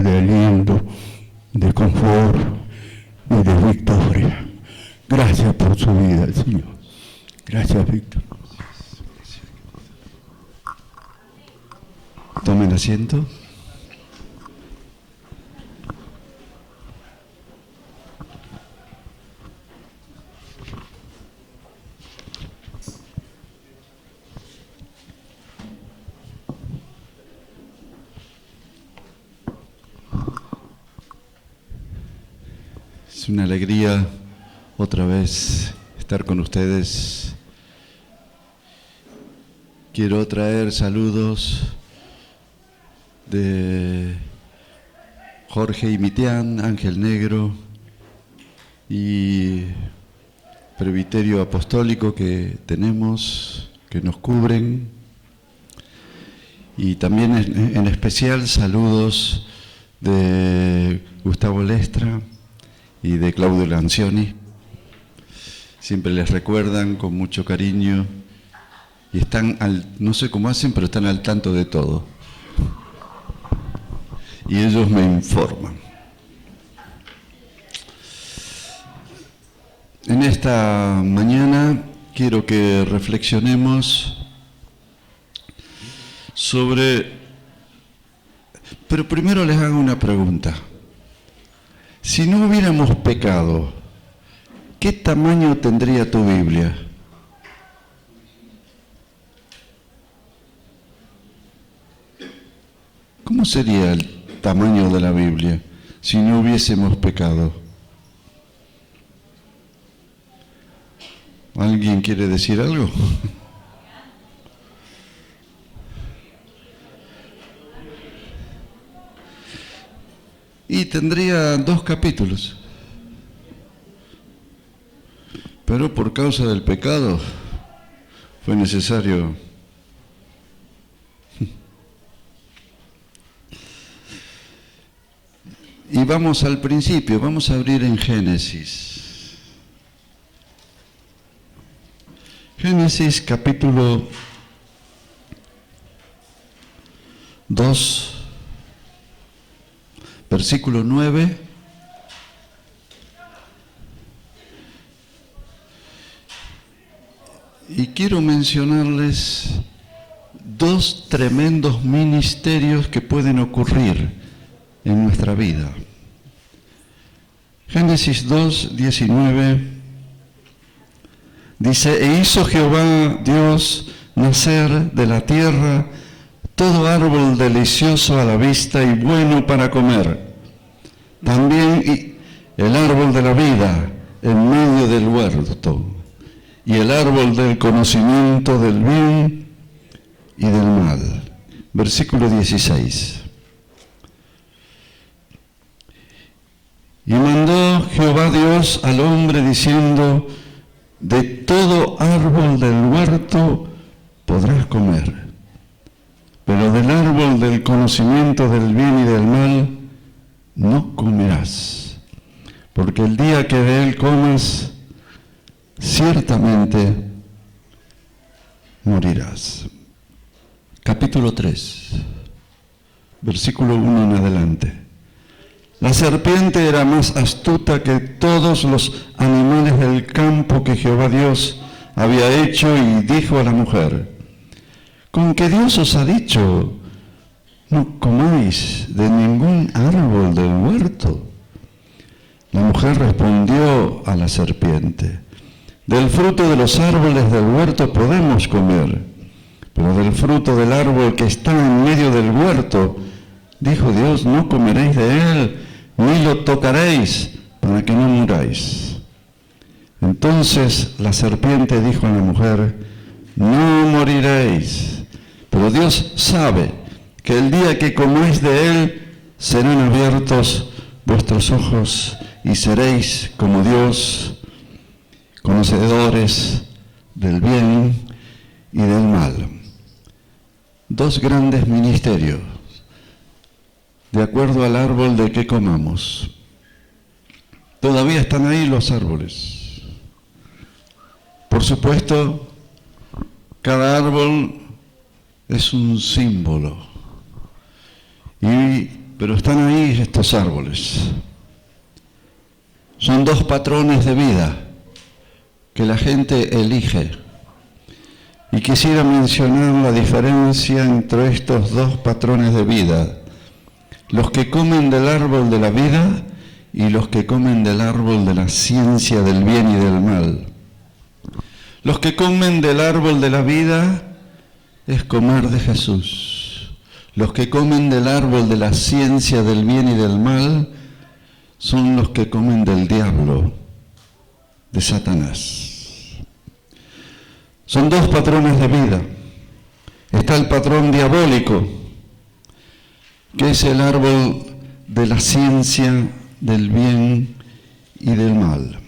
de aliento, de confort y de victoria. Gracias por su vida, Señor. Gracias, Víctor. Tomen asiento. Es una alegría otra vez estar con ustedes. Quiero traer saludos de Jorge y Mitián, Ángel Negro y Presbiterio Apostólico que tenemos, que nos cubren. Y también en especial saludos de Gustavo Lestra y de Claudio Lancioni. Siempre les recuerdan con mucho cariño y están, no sé cómo hacen, pero están al tanto de todo. Y ellos me informan. En esta mañana quiero que reflexionemos sobre... Pero primero les hago una pregunta. Si no hubiéramos pecado, ¿qué tamaño tendría tu Biblia? ¿Cómo sería el tamaño de la Biblia si no hubiésemos pecado? ¿Alguien quiere decir algo? Y tendría 2 capítulos. Pero por causa del pecado fue necesario. Y vamos al principio, vamos a abrir en Génesis. Génesis capítulo 2, versículo 9. Y quiero mencionarles 2 tremendos ministerios que pueden ocurrir en nuestra vida. Génesis 2, 19 dice: E hizo Jehová Dios nacer de la tierra todo árbol delicioso a la vista y bueno para comer, también el árbol de la vida en medio del huerto, y el árbol del conocimiento del bien y del mal. Versículo 16. Y mandó Jehová Dios al hombre diciendo: de todo árbol del huerto podrás comer, pero del árbol del conocimiento del bien y del mal no comerás, porque el día que de él comas, ciertamente morirás. Capítulo 3, versículo 1 en adelante. La serpiente era más astuta que todos los animales del campo que Jehová Dios había hecho, y dijo a la mujer: ¿con qué Dios os ha dicho, no comáis de ningún árbol del huerto? La mujer respondió a la serpiente: del fruto de los árboles del huerto podemos comer, pero del fruto del árbol que está en medio del huerto, dijo Dios, no comeréis de él, ni lo tocaréis, para que no muráis. Entonces la serpiente dijo a la mujer: no moriréis, pero Dios sabe que el día que comáis de él, serán abiertos vuestros ojos y seréis como Dios, conocedores del bien y del mal. 2 grandes ministerios, de acuerdo al árbol de que comamos. Todavía están ahí los árboles. Por supuesto, cada árbol es un símbolo. Y pero están ahí estos árboles. Son dos patrones de vida que la gente elige. Y quisiera mencionar la diferencia entre estos dos patrones de vida. Los que comen del árbol de la vida y los que comen del árbol de la ciencia del bien y del mal. Los que comen del árbol de la vida es comer de Jesús. Los que comen del árbol de la ciencia del bien y del mal son los que comen del diablo, de Satanás. Son dos patrones de vida. Está el patrón diabólico, que es el árbol de la ciencia del bien y del mal.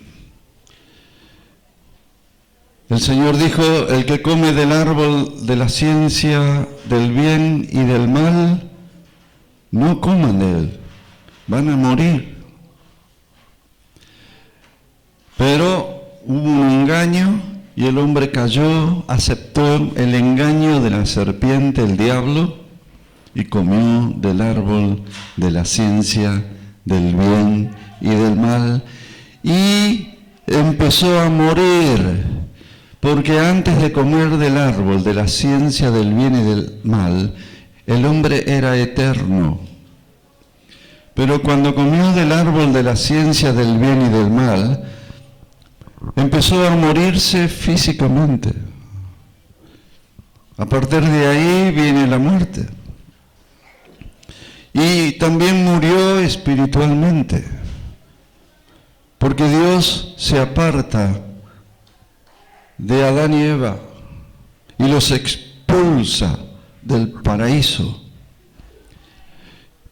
El Señor dijo, el que come del árbol de la ciencia del bien y del mal, no coman de él, van a morir. Pero hubo un engaño y el hombre cayó, aceptó el engaño de la serpiente, el diablo, y comió del árbol de la ciencia del bien y del mal, y empezó a morir. Porque antes de comer del árbol de la ciencia del bien y del mal, el hombre era eterno. Pero cuando comió del árbol de la ciencia del bien y del mal, empezó a morirse físicamente. A partir de ahí viene la muerte. Y también murió espiritualmente. Porque Dios se aparta de Adán y Eva y los expulsa del paraíso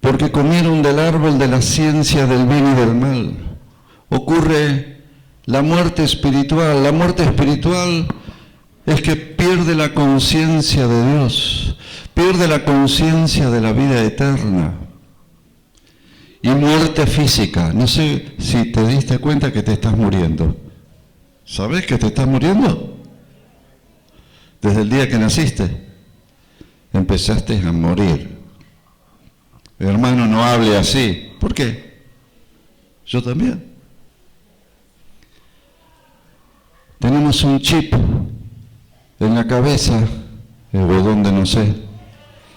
porque comieron del árbol de la ciencia del bien y del mal. Ocurre la muerte espiritual. La muerte espiritual es que pierde la conciencia de Dios, pierde la conciencia de la vida eterna. Y muerte física. No sé si te diste cuenta que te estás muriendo. ¿Sabes que te estás muriendo? Desde el día que naciste, empezaste a morir. Hermano, no hable así. ¿Por qué? Yo también. Tenemos un chip en la cabeza, o donde no sé,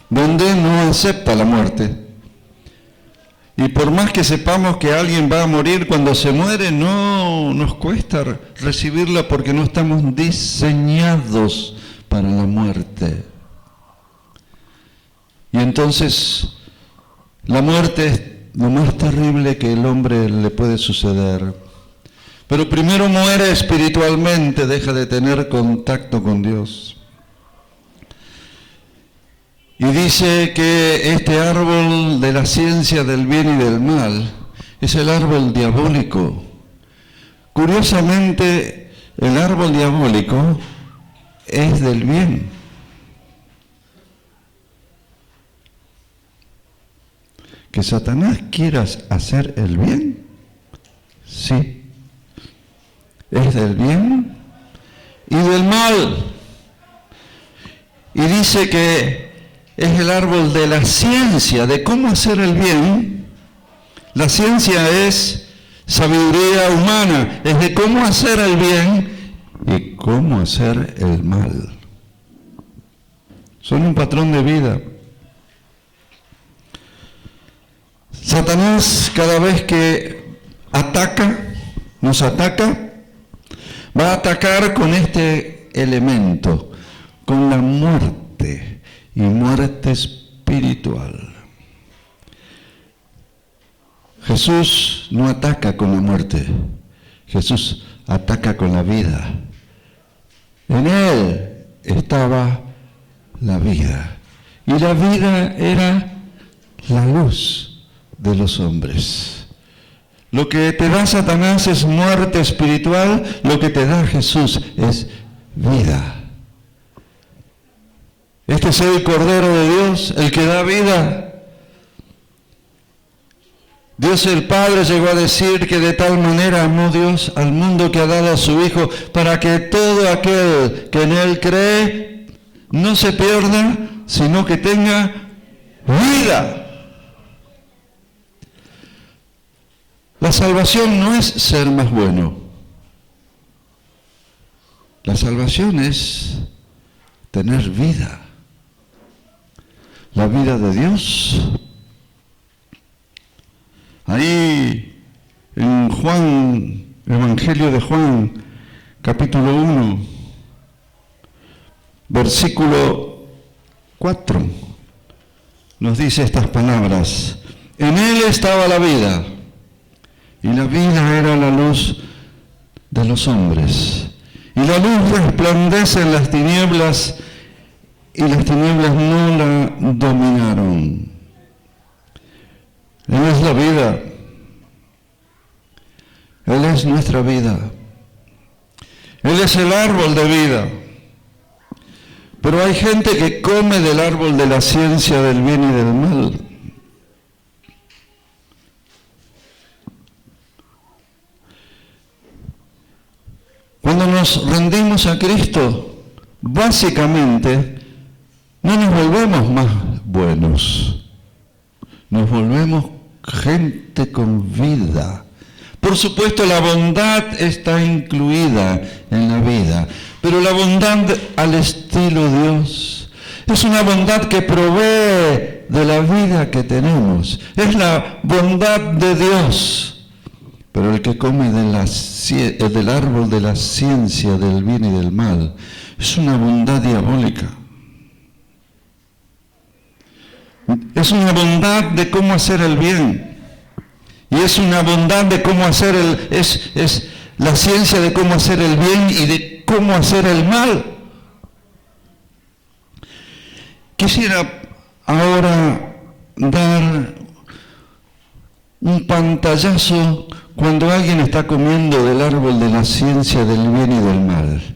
donde no acepta la muerte. Y por más que sepamos que alguien va a morir cuando se muere, no nos cuesta recibirla porque no estamos diseñados para la muerte. Y entonces, la muerte es lo más terrible que el hombre le puede suceder. Pero primero muere espiritualmente, deja de tener contacto con Dios. Y dice que este árbol de la ciencia del bien y del mal es el árbol diabólico. Curiosamente, el árbol diabólico es del bien. ¿Que Satanás quiera hacer el bien? Sí. Es del bien y del mal. Y dice que es el árbol de la ciencia, de cómo hacer el bien. La ciencia es sabiduría humana, es de cómo hacer el bien y cómo hacer el mal. Son un patrón de vida. Satanás, cada vez que nos ataca, va a atacar con este elemento, con la muerte. Y muerte espiritual. Jesús no ataca con la muerte, Jesús ataca con la vida. En Él estaba la vida, y la vida era la luz de los hombres. Lo que te da Satanás es muerte espiritual, lo que te da Jesús es vida. Este es el Cordero de Dios, el que da vida. Dios el Padre llegó a decir que de tal manera amó Dios al mundo que ha dado a su Hijo, para que todo aquel que en Él cree no se pierda, sino que tenga vida. La salvación no es ser más bueno. La salvación es tener vida. La vida de Dios. Ahí en Juan, Evangelio de Juan, capítulo 1, versículo 4, nos dice estas palabras. En él estaba la vida, y la vida era la luz de los hombres. Y la luz resplandece en las tinieblas, y las tinieblas no la dominaron. Él es la vida. Él es nuestra vida. Él es el árbol de vida. Pero hay gente que come del árbol de la ciencia del bien y del mal. Cuando nos rendimos a Cristo, básicamente no nos volvemos más buenos, nos volvemos gente con vida. Por supuesto, la bondad está incluida en la vida, pero la bondad al estilo Dios es una bondad que provee de la vida que tenemos. Es la bondad de Dios. Pero el que come del árbol de la ciencia del bien y del mal es una bondad diabólica. Es una bondad de cómo hacer el bien. Y es una bondad de cómo hacer es la ciencia de cómo hacer el bien y de cómo hacer el mal. Quisiera ahora dar un pantallazo cuando alguien está comiendo del árbol de la ciencia del bien y del mal.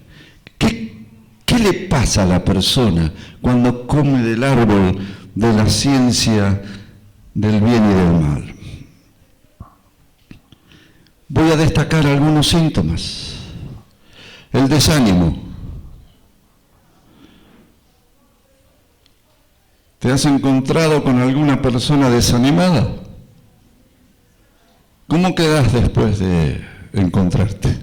¿Qué le pasa a la persona cuando come del árbol de la ciencia del bien y del mal? Voy a destacar algunos síntomas. El desánimo. ¿Te has encontrado con alguna persona desanimada? ¿Cómo quedas después de encontrarte?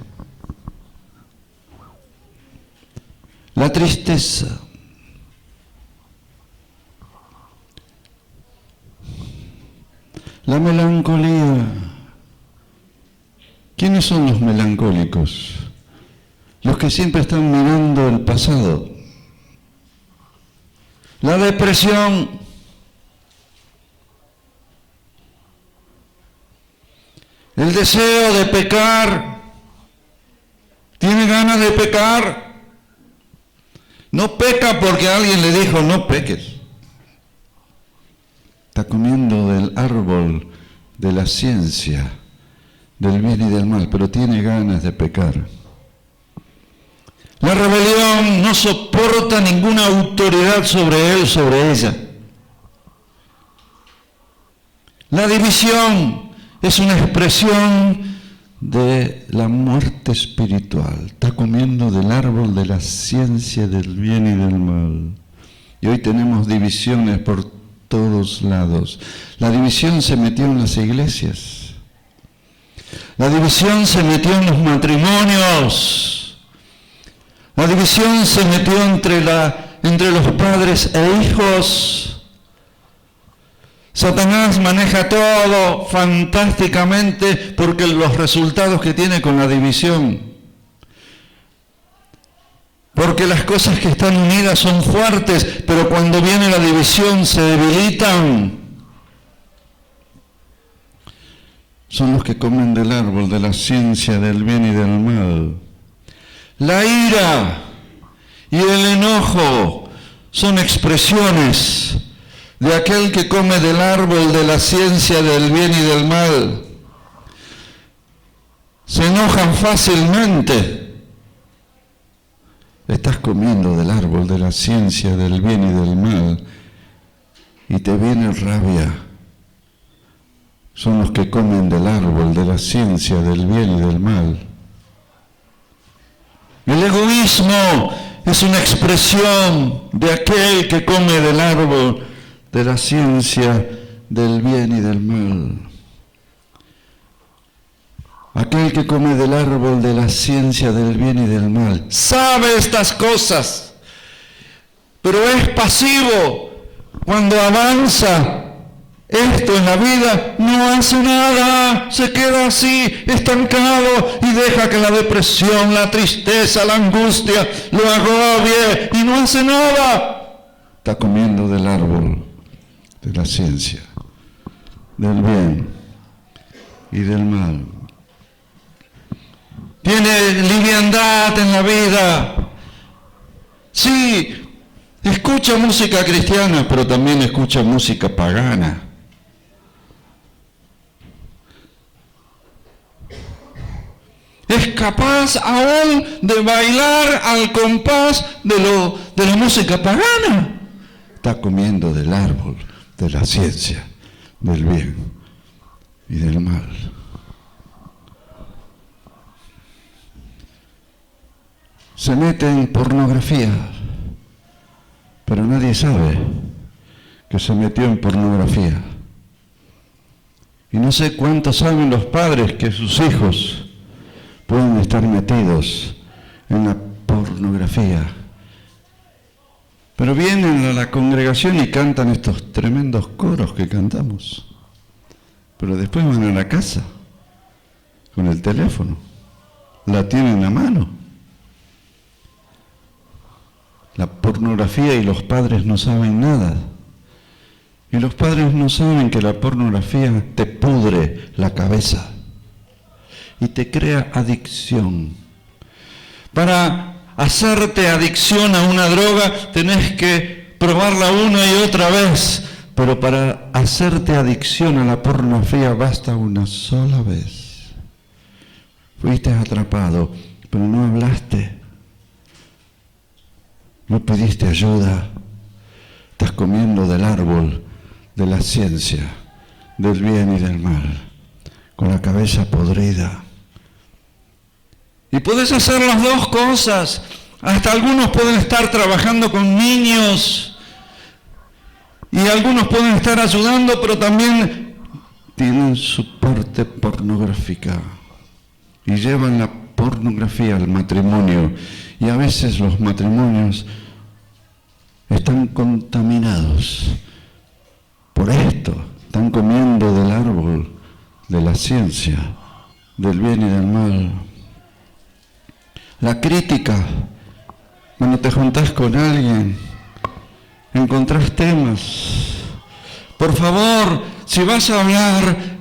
La tristeza. La melancolía. ¿Quiénes son los melancólicos? Los que siempre están mirando el pasado. La depresión. El deseo de pecar. ¿Tiene ganas de pecar? No peca porque alguien le dijo no peques. Está comiendo del árbol de la ciencia del bien y del mal, pero tiene ganas de pecar. La rebelión no soporta ninguna autoridad sobre él, sobre ella. La división es una expresión de la muerte espiritual. Está comiendo del árbol de la ciencia del bien y del mal. Y hoy tenemos divisiones por todos lados. La división se metió en las iglesias. La división se metió en los matrimonios. La división se metió entre los padres e hijos. Satanás maneja todo fantásticamente porque los resultados que tiene con la división. Porque las cosas que están unidas son fuertes, pero cuando viene la división se debilitan. Son los que comen del árbol de la ciencia del bien y del mal. La ira y el enojo son expresiones de aquel que come del árbol de la ciencia del bien y del mal. Se enojan fácilmente. Estás comiendo del árbol de la ciencia del bien y del mal y te viene rabia. Son los que comen del árbol de la ciencia del bien y del mal. El egoísmo es una expresión de aquel que come del árbol de la ciencia del bien y del mal. aquel que come del árbol de la ciencia del bien y del mal, sabe estas cosas, pero es pasivo. Cuando avanza esto en la vida, no hace nada, se queda así, estancado, y deja que la depresión, la tristeza, la angustia lo agobie y no hace nada. Está comiendo del árbol de la ciencia, del bien y del mal. Tiene liviandad en la vida. Sí, escucha música cristiana, pero también escucha música pagana. Es capaz aún de bailar al compás de la música pagana. Está comiendo del árbol de la ciencia, del bien y del mal. Se mete en pornografía, pero nadie sabe que se metió en pornografía. Y no sé cuántos saben los padres que sus hijos pueden estar metidos en la pornografía. Pero vienen a la congregación y cantan estos tremendos coros que cantamos. Pero después van a la casa con el teléfono. La tienen a mano. La pornografía, y los padres no saben nada. Y los padres no saben que la pornografía te pudre la cabeza y te crea adicción. Para hacerte adicción a una droga tenés que probarla una y otra vez, pero para hacerte adicción a la pornografía basta una sola vez. Fuiste atrapado, pero no hablaste, no pediste ayuda, estás comiendo del árbol de la ciencia, del bien y del mal, con la cabeza podrida. Y puedes hacer las dos cosas. Hasta algunos pueden estar trabajando con niños y algunos pueden estar ayudando, pero también tienen su parte pornográfica y llevan la pornografía al matrimonio. Y a veces los matrimonios están contaminados por esto. Están comiendo del árbol de la ciencia, del bien y del mal. La crítica, cuando te juntás con alguien, encontrás temas. Por favor, si vas a hablar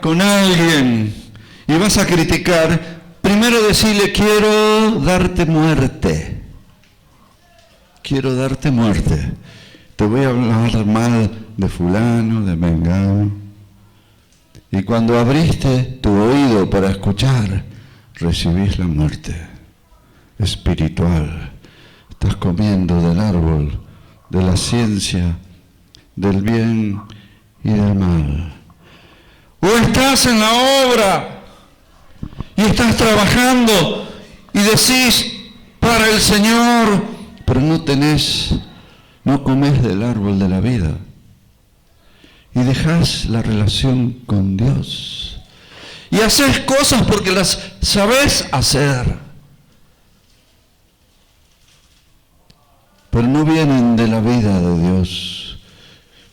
con alguien y vas a criticar, primero decirle: quiero darte muerte. Quiero darte muerte. Te voy a hablar mal de fulano, de mengano. Y cuando abriste tu oído para escuchar, recibís la muerte espiritual. Estás comiendo del árbol de la ciencia, del bien y del mal. O estás en la obra y estás trabajando y decís para el Señor, pero no comes del árbol de la vida y dejás la relación con Dios y haces cosas porque las sabés hacer, pero no vienen de la vida de Dios,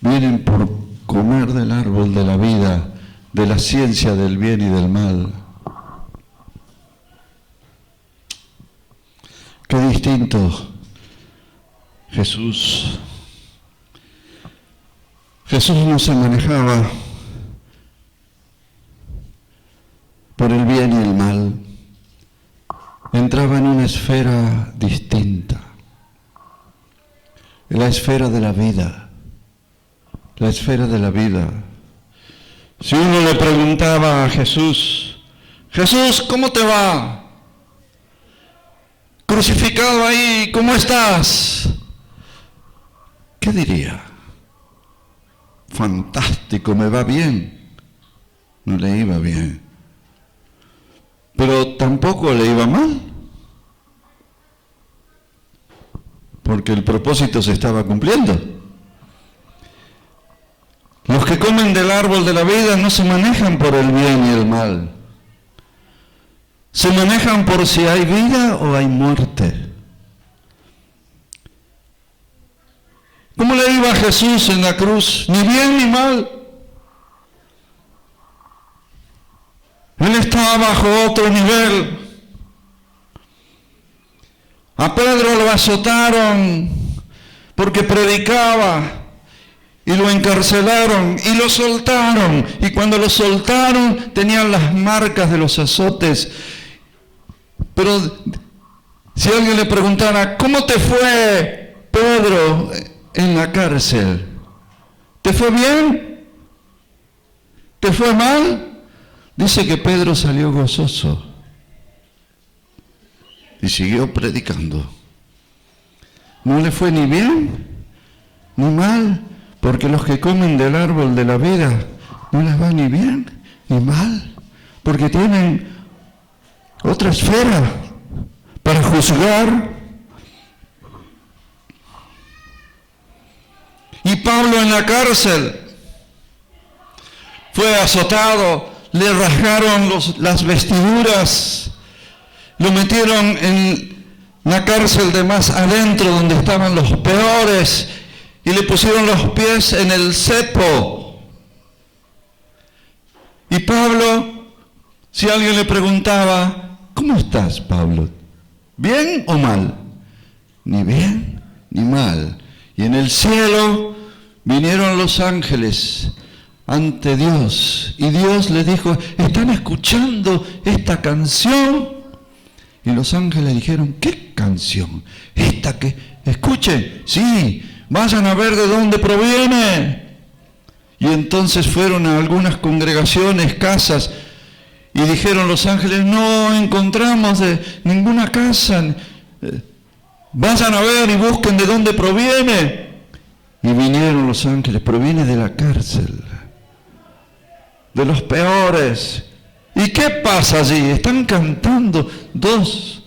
vienen por comer del árbol de la vida, de la ciencia del bien y del mal. Qué distinto Jesús. Jesús no se manejaba por el bien y el mal. Entraba en una esfera distinta. La esfera de la vida. La esfera de la vida. Si uno le preguntaba a Jesús: Jesús, ¿cómo te va? Crucificado ahí, ¿cómo estás? ¿Qué diría? Fantástico, me va bien. No le iba bien. Pero tampoco le iba mal, porque el propósito se estaba cumpliendo. Los que comen del árbol de la vida no se manejan por el bien y el mal. se manejan por si hay vida o hay muerte. ¿Cómo le iba a Jesús en la cruz? Ni bien ni mal. Él estaba bajo otro nivel. A Pedro lo azotaron porque predicaba y lo encarcelaron y lo soltaron. Y cuando lo soltaron tenían las marcas de los azotes. Pero si alguien le preguntara, ¿cómo te fue, Pedro, en la cárcel? ¿Te fue bien? ¿Te fue mal? Dice que Pedro salió gozoso y siguió predicando. No le fue ni bien ni mal, porque los que comen del árbol de la vida no les va ni bien ni mal, porque tienen otra esfera para juzgar. Y Pablo en la cárcel fue azotado, le rasgaron las vestiduras, lo metieron en la cárcel de más adentro donde estaban los peores y le pusieron los pies en el cepo. Y Pablo, si alguien le preguntaba, ¿cómo estás, Pablo? ¿Bien o mal? Ni bien ni mal. Y en el cielo vinieron los ángeles ante Dios y Dios les dijo, ¿están escuchando esta canción? Y los ángeles dijeron, ¿qué canción? Esta que escuchen, sí, vayan a ver de dónde proviene. Y entonces fueron a algunas congregaciones, casas, y dijeron los ángeles, no encontramos de ninguna casa, vayan a ver y busquen de dónde proviene. Y vinieron los ángeles, proviene de la cárcel, de los peores. ¿Y qué pasa allí? Están cantando dos.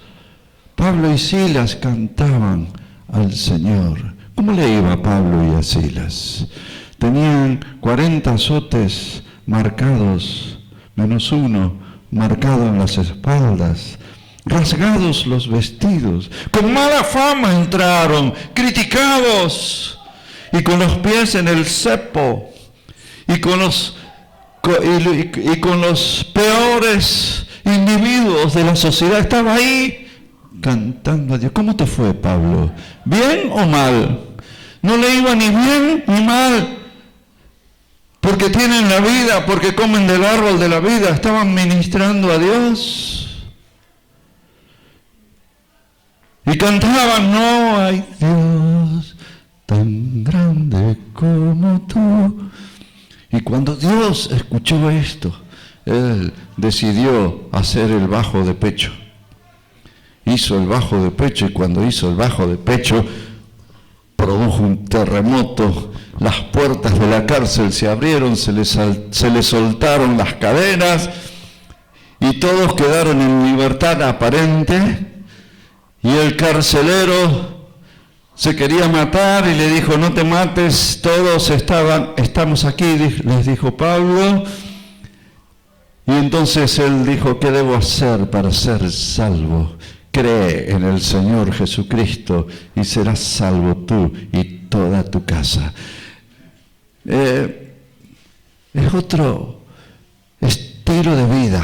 Pablo y Silas cantaban al Señor. ¿Cómo le iba a Pablo y a Silas? Tenían 40 azotes marcados, menos uno marcado en las espaldas, rasgados los vestidos, con mala fama entraron, criticados, y con los pies en el cepo, y con los peores individuos de la sociedad. Estaba ahí cantando a Dios. ¿Cómo te fue, Pablo? ¿Bien o mal? No le iba ni bien ni mal, porque tienen la vida, porque comen del árbol de la vida. Estaban ministrando a Dios y cantaban, no hay Dios tan grande como tú. Y cuando Dios escuchó esto, Él decidió hacer el bajo de pecho. Hizo el bajo de pecho, y cuando hizo el bajo de pecho, produjo un terremoto. Las puertas de la cárcel se abrieron, se les soltaron las cadenas, y todos quedaron en libertad aparente. Y el carcelero se quería matar y le dijo, no te mates, todos estamos aquí, les dijo Pablo. Y entonces él dijo, ¿qué debo hacer para ser salvo? Cree en el Señor Jesucristo y serás salvo tú y toda tu casa. Es otro estilo de vida.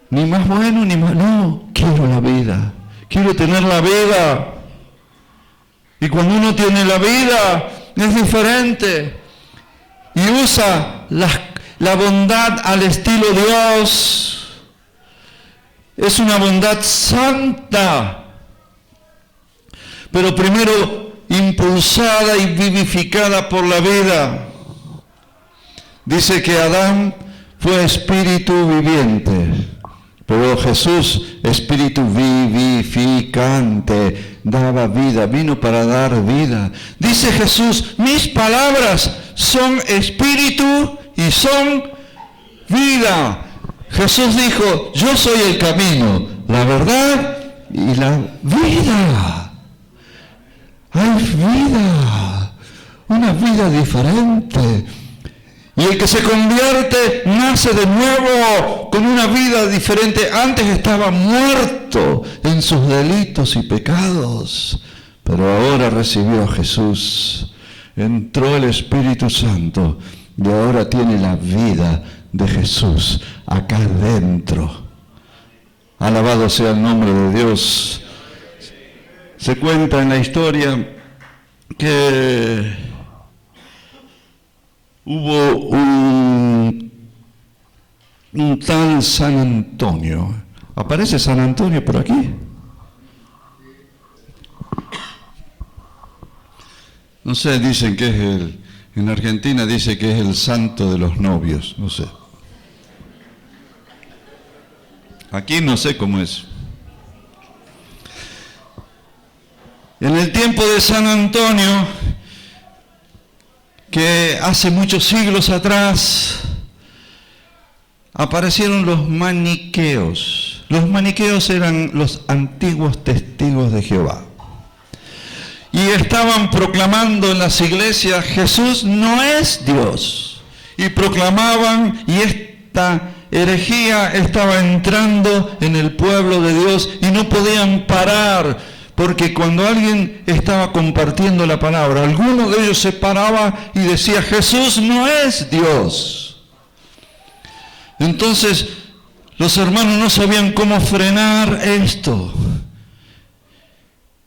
Ni más bueno ni más, no, quiero la vida, quiero tener la vida. Y cuando uno tiene la vida, es diferente. Y usa la bondad al estilo Dios. Es una bondad santa. Pero primero impulsada y vivificada por la vida. Dice que Adán fue espíritu viviente. Pero Jesús, espíritu vivificante, daba vida, vino para dar vida. Dice Jesús, mis palabras son espíritu y son vida. Jesús dijo, yo soy el camino, la verdad y la vida. Hay vida, una vida diferente. Y el que se convierte nace de nuevo con una vida diferente. Antes estaba muerto en sus delitos y pecados, pero ahora recibió a Jesús. Entró el Espíritu Santo y ahora tiene la vida de Jesús acá dentro. Alabado sea el nombre de Dios. Se cuenta en la historia que hubo un tal San Antonio. ¿Aparece San Antonio por aquí? No sé, dicen que es en Argentina dice que es el santo de los novios, no sé. Aquí no sé cómo es. En el tiempo de San Antonio, que hace muchos siglos atrás, aparecieron los maniqueos. Los maniqueos eran los antiguos testigos de Jehová. Y estaban proclamando en las iglesias, Jesús no es Dios. Y proclamaban, y esta herejía estaba entrando en el pueblo de Dios y no podían parar. Porque cuando alguien estaba compartiendo la palabra, alguno de ellos se paraba y decía, Jesús no es Dios. Entonces, los hermanos no sabían cómo frenar esto.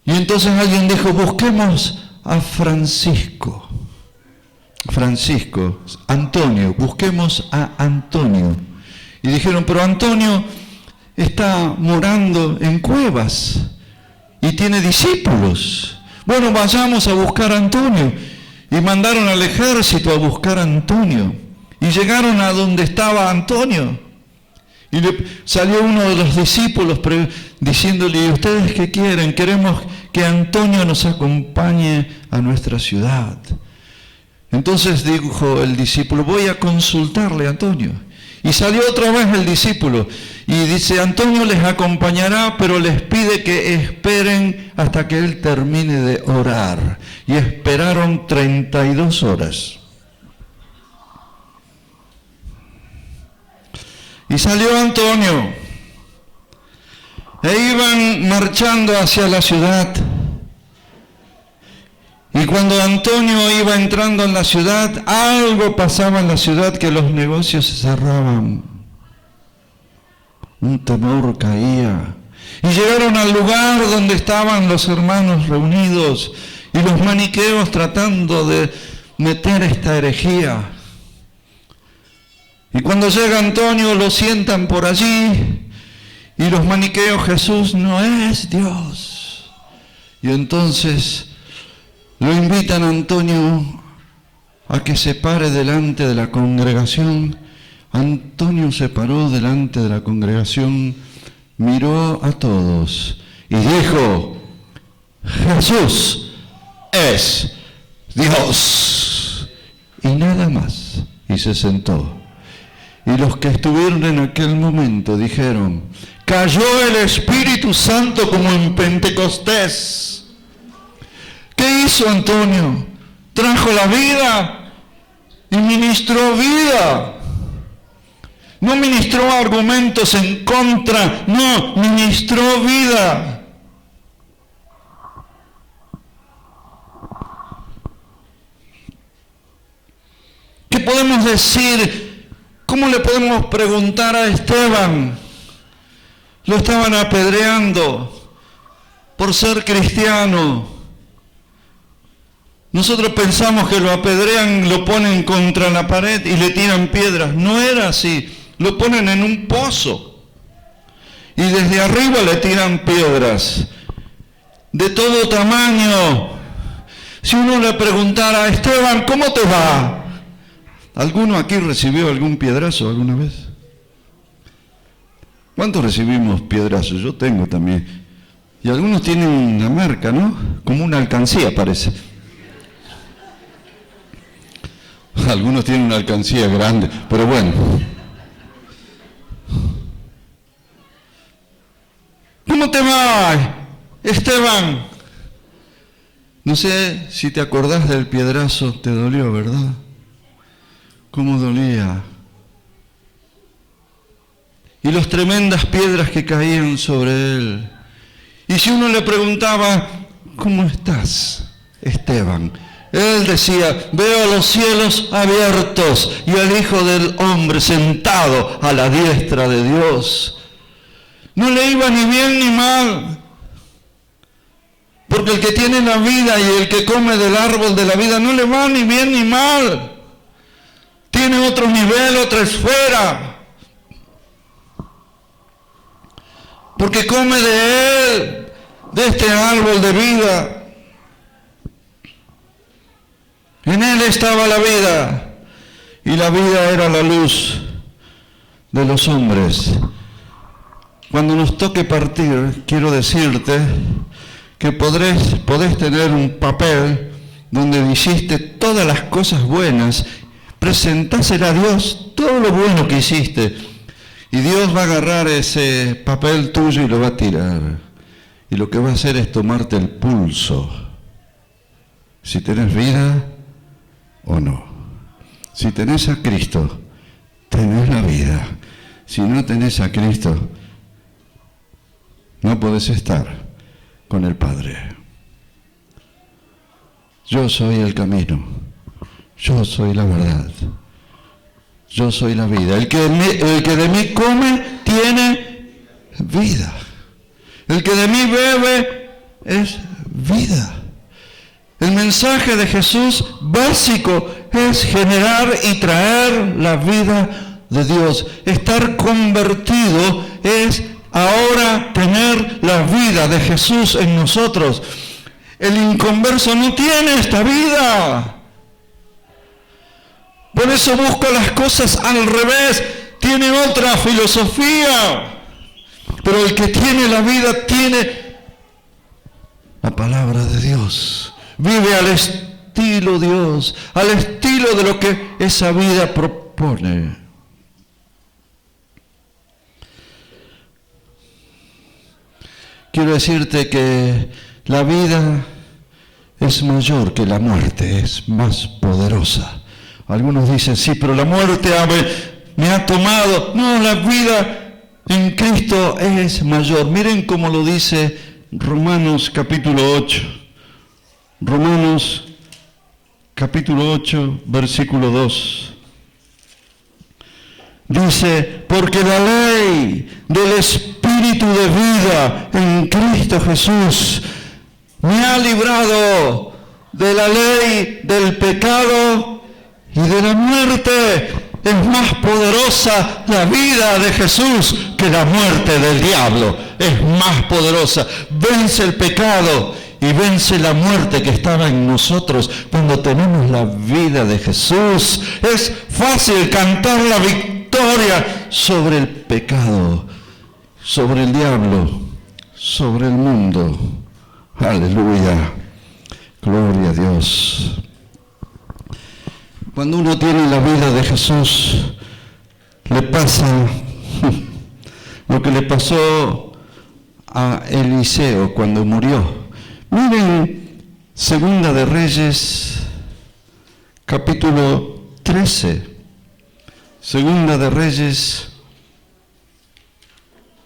Y entonces alguien dijo, busquemos a Antonio, busquemos a Antonio. Y dijeron, pero Antonio está morando en cuevas y tiene discípulos. Bueno, vayamos a buscar a Antonio. Y mandaron al ejército a buscar a Antonio. Y llegaron a donde estaba Antonio. Y salió uno de los discípulos diciéndole, ¿y ustedes qué quieren? Queremos que Antonio nos acompañe a nuestra ciudad. Entonces dijo el discípulo, voy a consultarle a Antonio. Y salió otra vez el discípulo y dice, Antonio les acompañará, pero les pide que esperen hasta que él termine de orar. Y esperaron 32 horas. Y salió Antonio, e iban marchando hacia la ciudad. Y cuando Antonio iba entrando en la ciudad, algo pasaba en la ciudad, que los negocios se cerraban. Un temor caía. Y llegaron al lugar donde estaban los hermanos reunidos y los maniqueos tratando de meter esta herejía. Y cuando llega Antonio, lo sientan por allí y los maniqueos, Jesús no es Dios. Y entonces lo invitan a Antonio a que se pare delante de la congregación. Antonio se paró delante de la congregación, miró a todos y dijo, Jesús es Dios. Y nada más. Y se sentó. Y los que estuvieron en aquel momento dijeron, cayó el Espíritu Santo como en Pentecostés. ¿Qué hizo Antonio? Trajo la vida y ministró vida. No ministró argumentos en contra, no, ministró vida. ¿Qué podemos decir? ¿Cómo le podemos preguntar a Esteban? Lo estaban apedreando por ser cristiano. Nosotros pensamos que lo apedrean, lo ponen contra la pared y le tiran piedras. No era así. Lo ponen en un pozo. Y desde arriba le tiran piedras. De todo tamaño. Si uno le preguntara a Esteban, ¿cómo te va? ¿Alguno aquí recibió algún piedrazo alguna vez? ¿Cuántos recibimos piedrazos? Yo tengo también. Y algunos tienen una marca, ¿no? Como una alcancía parece. Algunos tienen una alcancía grande, pero bueno. ¿Cómo te va, Esteban? No sé si te acordás del piedrazo, te dolió, ¿verdad? cómo dolía. Y las tremendas piedras que caían sobre él. Y si uno le preguntaba, ¿cómo estás, Esteban? Él decía, veo los cielos abiertos y al Hijo del Hombre sentado a la diestra de Dios. No le iba ni bien ni mal. Porque el que tiene la vida y el que come del árbol de la vida no le va ni bien ni mal. Tiene otro nivel, otra esfera. Porque come de él, de este árbol de vida. En él estaba la vida, y la vida era la luz de los hombres. Cuando nos toque partir, quiero decirte que podés tener un papel donde hiciste todas las cosas buenas, presentásela a Dios todo lo bueno que hiciste, y Dios va a agarrar ese papel tuyo y lo va a tirar. Y lo que va a hacer es tomarte el pulso. Si tenés vida o no. Si tenés a Cristo, tenés la vida. Si no tenés a Cristo, no podés estar con el Padre. Yo soy el camino. Yo soy la verdad. Yo soy la vida. El que de mí come tiene vida. El que de mí bebe es vida. El mensaje de Jesús básico es generar y traer la vida de Dios. Estar convertido es ahora tener la vida de Jesús en nosotros. El inconverso no tiene esta vida. Por eso busca las cosas al revés, tiene otra filosofía. Pero el que tiene la vida tiene la palabra de Dios. Vive al estilo Dios, al estilo de lo que esa vida propone. Quiero decirte que la vida es mayor que la muerte, es más poderosa. Algunos dicen, sí, pero la muerte me ha tomado. No, la vida en Cristo es mayor. Miren cómo lo dice Romanos capítulo 8. Romanos capítulo 8, versículo 2. Dice, porque la ley del Espíritu de vida en Cristo Jesús me ha librado de la ley del pecado y de la muerte. Es más poderosa la vida de Jesús que la muerte del diablo. Es más poderosa. Vence el pecado y vence la muerte que estaba en nosotros cuando tenemos la vida de Jesús. Es fácil cantar la victoria sobre el pecado, sobre el diablo, sobre el mundo. Aleluya. Gloria a Dios. Cuando uno tiene la vida de Jesús, le pasa lo que le pasó a Eliseo cuando murió. Miren, Segunda de Reyes, capítulo 13. Segunda de Reyes,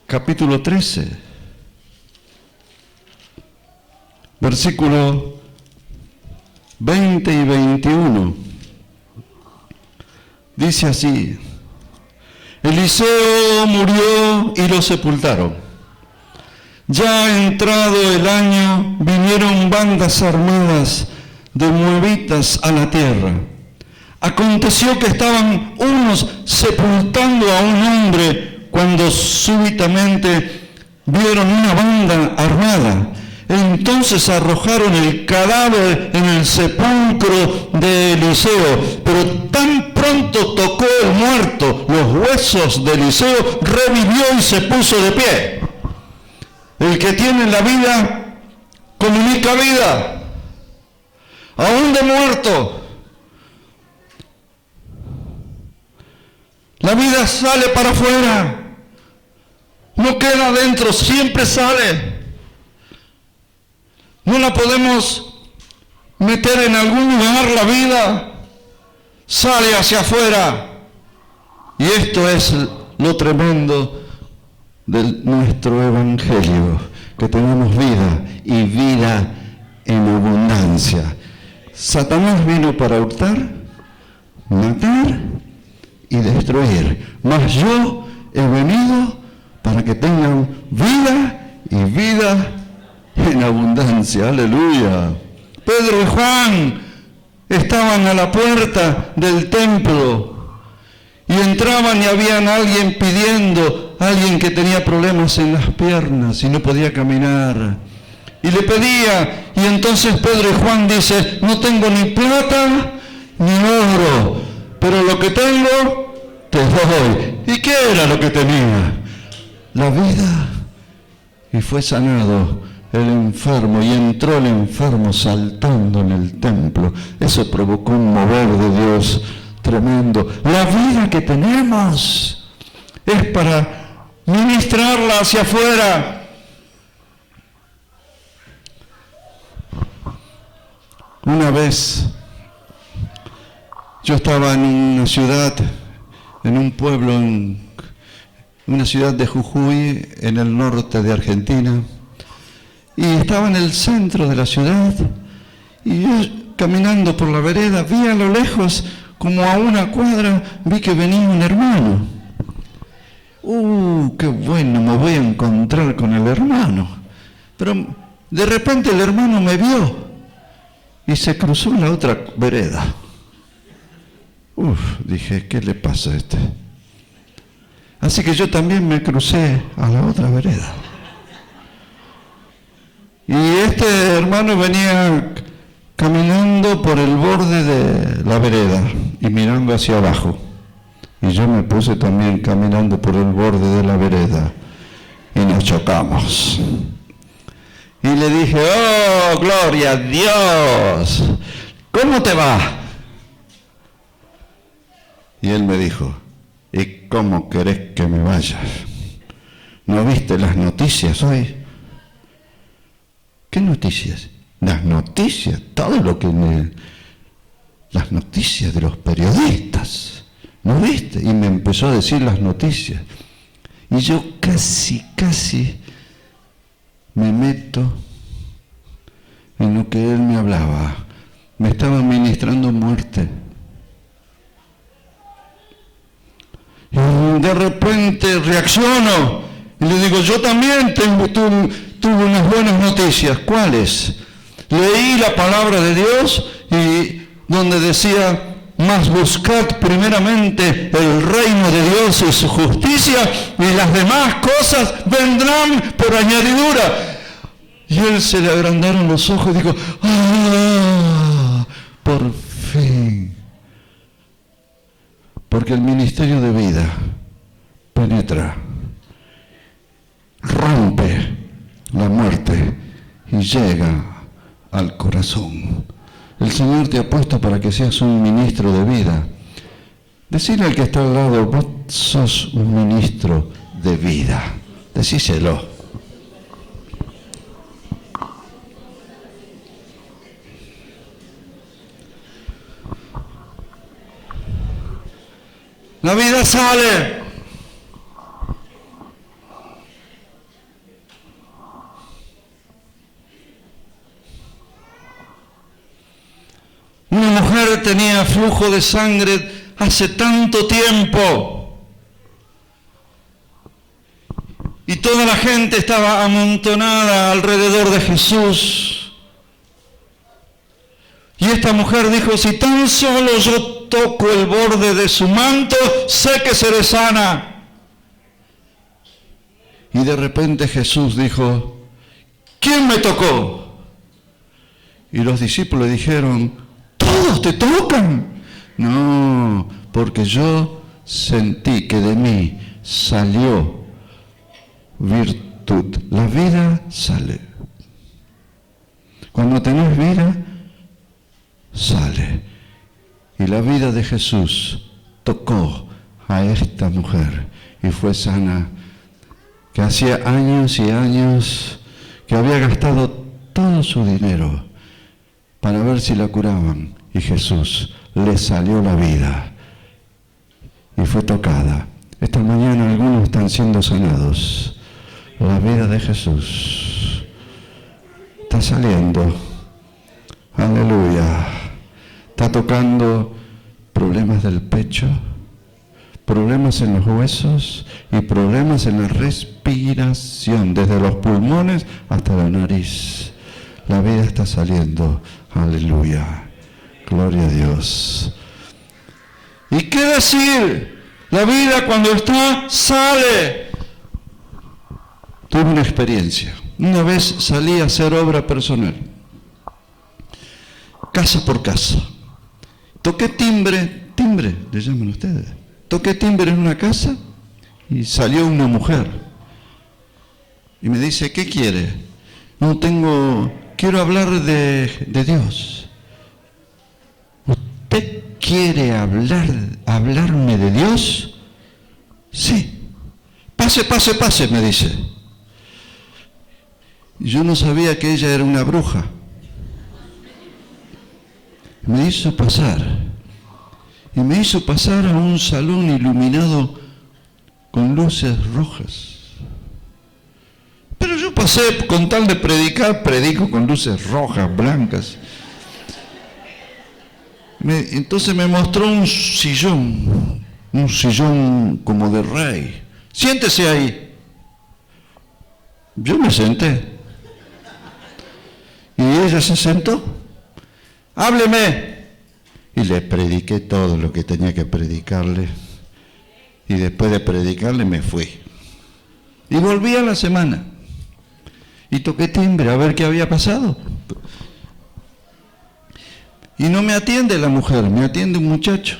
capítulo 13. Versículo 20 y 21. Dice así, Eliseo murió y lo sepultaron. Ya entrado el año, vinieron bandas armadas de moabitas a la tierra. Aconteció que estaban unos sepultando a un hombre cuando súbitamente vieron una banda armada. Entonces arrojaron el cadáver en el sepulcro de Eliseo, pero tan pronto tocó el muerto los huesos de Eliseo, revivió y se puso de pie. El que tiene la vida, comunica vida, aún de muerto. La vida sale para afuera, no queda adentro, siempre sale. No la podemos meter en algún lugar la vida. sale hacia afuera. Y esto es lo tremendo de nuestro evangelio, que tenemos vida y vida en abundancia. Satanás vino para hurtar, matar y destruir, mas yo he venido para que tengan vida y vida en abundancia. Aleluya. Pedro y Juan estaban a la puerta del templo y entraban y habían alguien pidiendo, alguien que tenía problemas en las piernas y no podía caminar. Y le pedía, y entonces Pedro y Juan dice, no tengo ni plata ni oro, pero lo que tengo te doy. ¿Y qué era lo que tenía? La vida. Y fue sanado el enfermo, y entró el enfermo saltando en el templo. Eso provocó un mover de Dios tremendo. La vida que tenemos es para ministrarla hacia afuera. Una vez yo estaba en una ciudad, en un pueblo, en una ciudad de Jujuy, en el norte de Argentina, y estaba en el centro de la ciudad, y yo caminando por la vereda vi a lo lejos, como a una cuadra, vi que venía un hermano. ¡Qué bueno! Me voy a encontrar con el hermano. Pero de repente el hermano me vio y se cruzó en la otra vereda. Dije, ¿qué le pasa a este? Así que yo también me crucé a la otra vereda. Y este hermano venía caminando por el borde de la vereda y mirando hacia abajo. Y yo me puse también caminando por el borde de la vereda y nos chocamos. Y le dije, ¡oh, gloria a Dios! ¿Cómo te va? Y él me dijo, ¿y cómo querés que me vaya? ¿No viste las noticias hoy? ¿Qué noticias? Las noticias, todo lo que las noticias de los periodistas. ¿No viste? Y me empezó a decir las noticias. Y yo casi me meto en lo que él me hablaba. Me estaba ministrando muerte. Y de repente reacciono y le digo, yo también tuve unas buenas noticias. ¿Cuáles? Leí la palabra de Dios y donde decía, mas buscad primeramente el reino de Dios y su justicia, y las demás cosas vendrán por añadidura. Y él se le agrandaron los ojos y dijo, por fin. Porque el ministerio de vida penetra, rompe la muerte y llega al corazón. El Señor te ha puesto para que seas un ministro de vida. Decirle al que está al lado, vos sos un ministro de vida. Decíselo. La vida sale. Una mujer tenía flujo de sangre hace tanto tiempo y toda la gente estaba amontonada alrededor de Jesús. Y esta mujer dijo, si tan solo yo toco el borde de su manto, sé que seré sana. Y de repente Jesús dijo, ¿quién me tocó? Y los discípulos le dijeron, ¿todos te tocan? No, porque yo sentí que de mí salió virtud. La vida sale. Cuando tenés vida, sale. Y la vida de Jesús tocó a esta mujer y fue sana, que hacía años y años que había gastado todo su dinero para ver si la curaban, y Jesús le salió la vida y fue tocada. Esta mañana algunos están siendo sanados. La vida de Jesús está saliendo. Aleluya. Está tocando problemas del pecho, problemas en los huesos y problemas en la respiración, desde los pulmones hasta la nariz. La vida está saliendo. Aleluya. Gloria a Dios. ¿Y qué decir? La vida cuando está, sale. Tuve una experiencia. Una vez salí a hacer obra personal. Casa por casa. Toqué timbre, le llaman ustedes. Toqué timbre en una casa y salió una mujer. Y me dice, ¿qué quiere? Quiero hablar de Dios. ¿Usted quiere hablarme de Dios? Sí. Pase, me dice. Y yo no sabía que ella era una bruja. Me hizo pasar. Y me hizo pasar a un salón iluminado con luces rojas. Pero yo pasé, con tal de predicar, predico con luces rojas, blancas. Entonces me mostró un sillón como de rey. Siéntese ahí. Yo me senté. Y ella se sentó. Hábleme. Y le prediqué todo lo que tenía que predicarle. Y después de predicarle me fui. Y volví a la semana. Y toqué timbre a ver qué había pasado. Y no me atiende la mujer, me atiende un muchacho.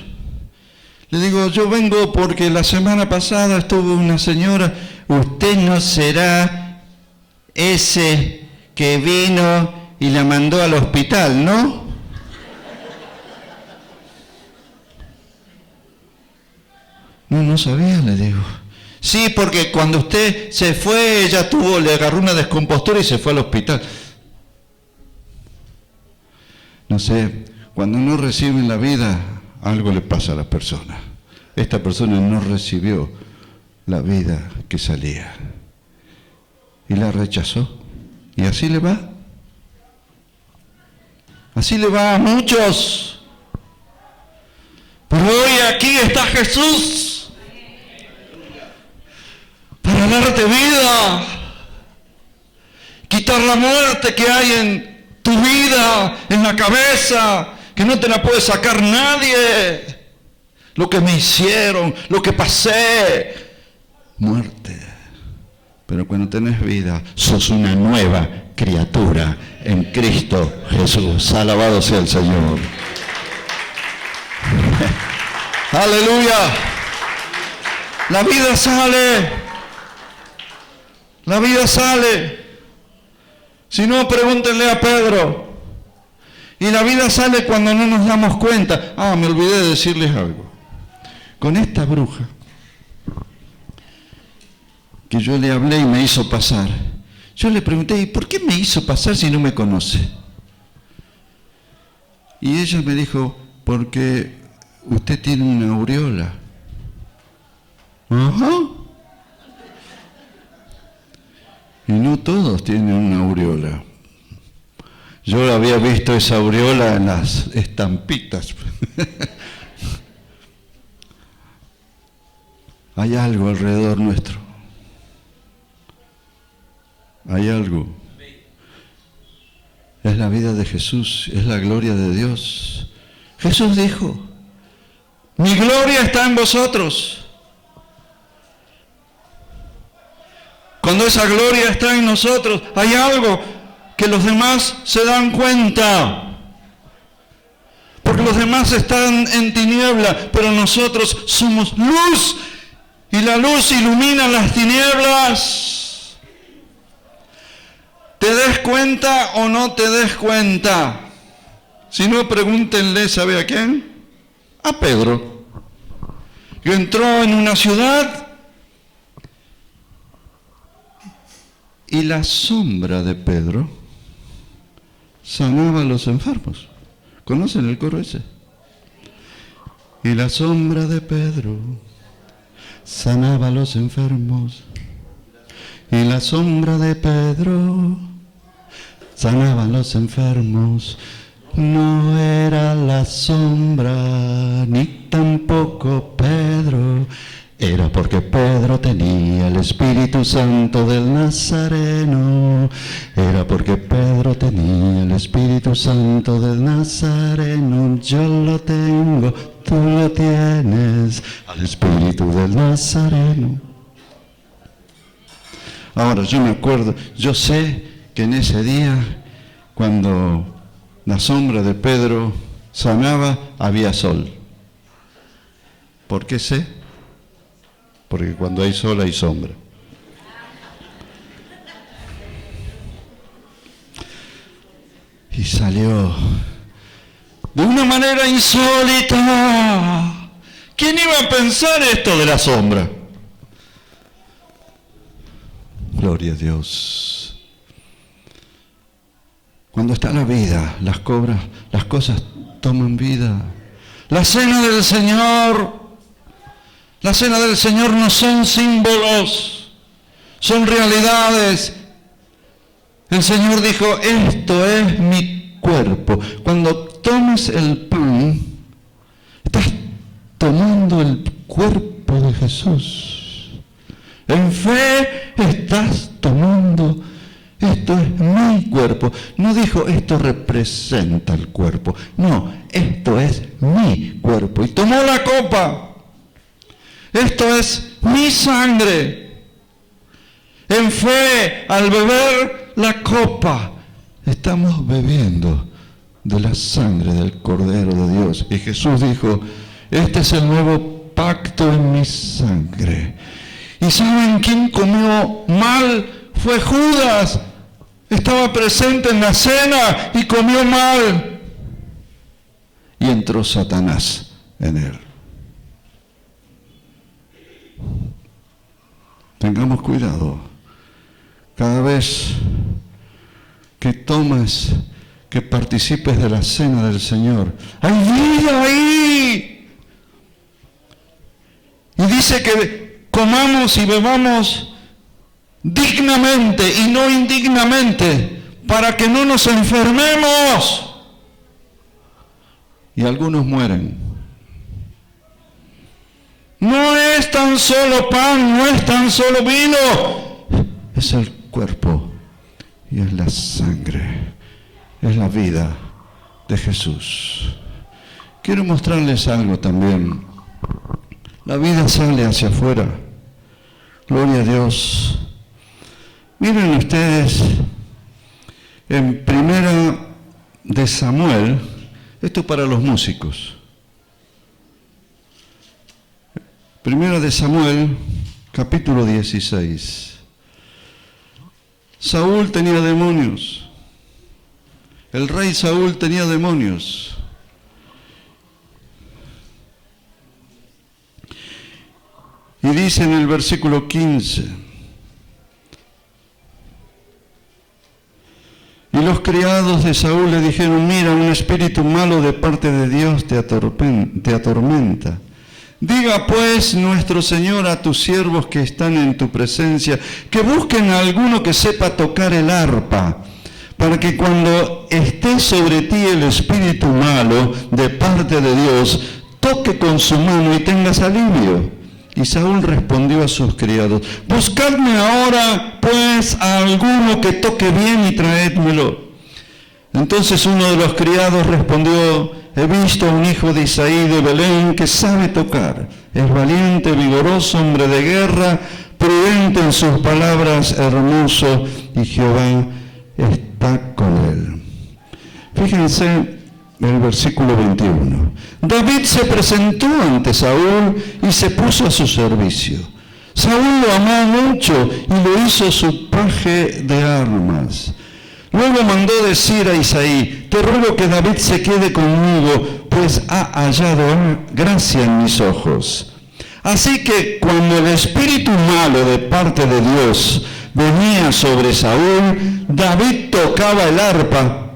Le digo, yo vengo porque la semana pasada estuvo una señora. Usted no será ese que vino y la mandó al hospital, ¿no? No sabía, le digo. Sí, porque cuando usted se fue, ella le agarró una descompostura y se fue al hospital. No sé, cuando no reciben la vida, algo le pasa a la persona. Esta persona no recibió la vida que salía. Y la rechazó. Y así le va. Así le va a muchos. Pero hoy aquí está Jesús para darte vida, quitar la muerte que hay en tu vida, en la cabeza, que no te la puede sacar nadie. Lo que me hicieron, lo que pasé, muerte. Pero cuando tenés vida, sos una nueva criatura en Cristo Jesús. Alabado sea el Señor. Aleluya. La vida sale. La vida sale. Si no, pregúntenle a Pedro. Y la vida sale cuando no nos damos cuenta. Me olvidé de decirles algo. Con esta bruja que yo le hablé y me hizo pasar, yo le pregunté, ¿y por qué me hizo pasar si no me conoce? Y ella me dijo, porque usted tiene una aureola. Ajá. Y no todos tienen una aureola. Yo había visto esa aureola en las estampitas. Hay algo alrededor nuestro. Hay algo. Es la vida de Jesús, es la gloria de Dios. Jesús dijo, mi gloria está en vosotros. Cuando esa gloria está en nosotros, hay algo que los demás se dan cuenta. Porque los demás están en tiniebla, pero nosotros somos luz. Y la luz ilumina las tinieblas. ¿Te des cuenta o no te des cuenta? Si no, pregúntenle, ¿sabe a quién? A Pedro. Que entró en una ciudad y la sombra de Pedro sanaba a los enfermos. ¿Conocen el coro ese? Y la sombra de Pedro sanaba a los enfermos. Y la sombra de Pedro sanaba a los enfermos. No era la sombra, ni tampoco Pedro. Era porque Pedro tenía el Espíritu Santo del Nazareno. Era porque Pedro tenía el Espíritu Santo del Nazareno. Yo lo tengo, tú lo tienes, al Espíritu del Nazareno. Ahora, yo me acuerdo, yo sé que en ese día, cuando la sombra de Pedro sanaba, había sol. ¿Por qué sé? Porque cuando hay sol hay sombra. Y salió de una manera insólita. ¿Quién iba a pensar esto de la sombra? Gloria a Dios. Cuando está la vida, las cosas toman vida. La cena del Señor no son símbolos, son realidades. El Señor dijo, esto es mi cuerpo. Cuando tomes el pan, estás tomando el cuerpo de Jesús. En fe estás tomando, esto es mi cuerpo. No dijo, esto representa el cuerpo. No, esto es mi cuerpo. Y tomó la copa. Esto es mi sangre. En fe, al beber la copa, estamos bebiendo de la sangre del Cordero de Dios. Y Jesús dijo, este es el nuevo pacto en mi sangre. ¿Y saben quién comió mal? Fue Judas. Estaba presente en la cena y comió mal. Y entró Satanás en él. Tengamos cuidado. Cada vez que tomes, que participes de la cena del Señor, hay vida ahí. Y dice que comamos y bebamos dignamente y no indignamente, para que no nos enfermemos. Y algunos mueren. No es tan solo pan, no es tan solo vino, es el cuerpo y es la sangre, es la vida de Jesús. Quiero mostrarles algo también. La vida sale hacia afuera. Gloria a Dios. Miren ustedes, en Primera de Samuel, esto para los músicos. Primera de Samuel, capítulo 16. Saúl tenía demonios. El rey Saúl tenía demonios. Y dice en el versículo 15, y los criados de Saúl le dijeron, mira, un espíritu malo de parte de Dios te atormenta. Diga pues nuestro Señor a tus siervos que están en tu presencia, que busquen a alguno que sepa tocar el arpa, para que cuando esté sobre ti el espíritu malo de parte de Dios, toque con su mano y tengas alivio. Y Saúl respondió a sus criados, buscadme ahora pues a alguno que toque bien y traédmelo. Entonces uno de los criados respondió, he visto a un hijo de Isaí de Belén que sabe tocar, es valiente, vigoroso, hombre de guerra, prudente en sus palabras, hermoso, y Jehová está con él. Fíjense el versículo 21. David se presentó ante Saúl y se puso a su servicio. Saúl lo amó mucho y lo hizo su paje de armas. Luego mandó decir a Isaí, te ruego que David se quede conmigo, pues ha hallado gracia en mis ojos. Así que cuando el espíritu malo de parte de Dios venía sobre Saúl, David tocaba el arpa